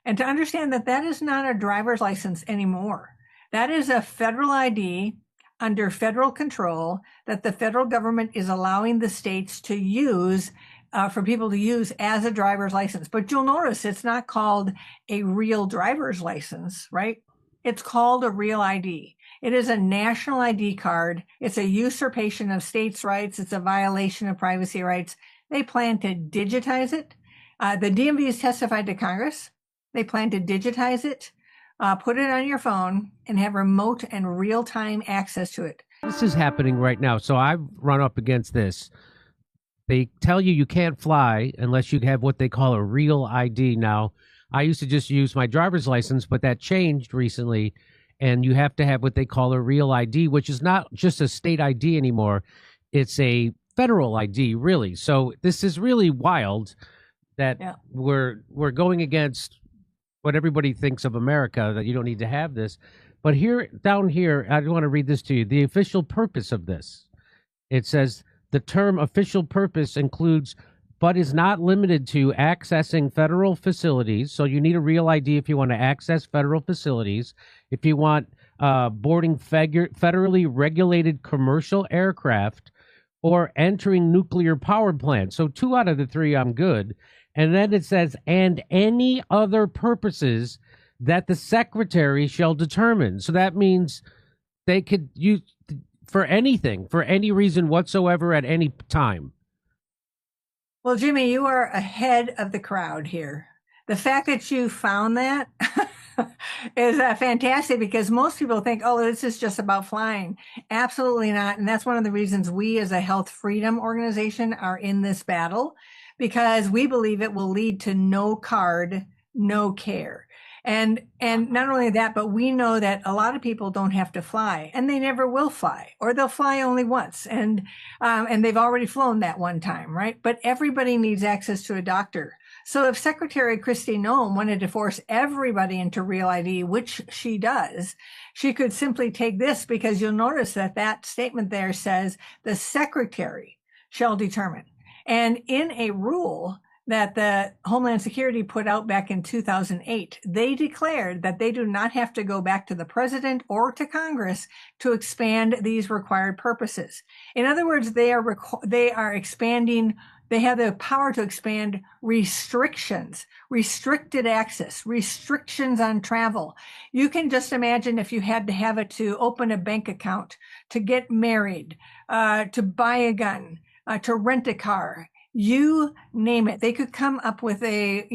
And to understand that that is not a driver's license anymore. That is a federal ID under federal control that the federal government is allowing the states to use for people to use as a driver's license. But you'll notice it's not called a real driver's license, right? It's called a real ID. It is a national ID card. It's a usurpation of states' rights. It's a violation of privacy rights. They plan to digitize it. The DMV has testified to Congress. They plan to digitize it, put it on your phone, and have remote and real-time access to it. This is happening right now. So I've run up against this. They tell you can't fly unless you have what they call a real ID. Now, I used to just use my driver's license, but that changed recently, and you have to have what they call a real ID, which is not just a state ID anymore. It's a federal ID, really. So this is really wild that we're going against what everybody thinks of America, that you don't need to have this. But here, down here, I want to read this to you. The official purpose of this. It says, the term official purpose includes, but is not limited to, accessing federal facilities. So you need a real ID if you want to access federal facilities. If you want boarding federally regulated commercial aircraft, or entering nuclear power plants. So 2 out of the 3, I'm good. And then it says, and any other purposes that the secretary shall determine. So that means they could use for anything, for any reason whatsoever at any time. Well, Jimmy, you are ahead of the crowd here. The fact that you found that is fantastic, because most people think, oh, this is just about flying. Absolutely not. And that's one of the reasons we as a health freedom organization are in this battle, because we believe it will lead to no card, no care. And not only that, but we know that a lot of people don't have to fly, and they never will fly, or they'll fly only once. And they've already flown that one time, right? But everybody needs access to a doctor. So if Secretary Kristi Noem wanted to force everybody into Real ID, which she does, she could simply take this, because you'll notice that that statement there says the secretary shall determine. And in a rule that the Homeland Security put out back in 2008, they declared that they do not have to go back to the president or to Congress to expand these required purposes. In other words, they are expanding. They have the power to expand restrictions, restricted access, restrictions on travel. You can just imagine if you had to have it to open a bank account, to get married, to buy a gun, to rent a car, you name it. They could come up with a,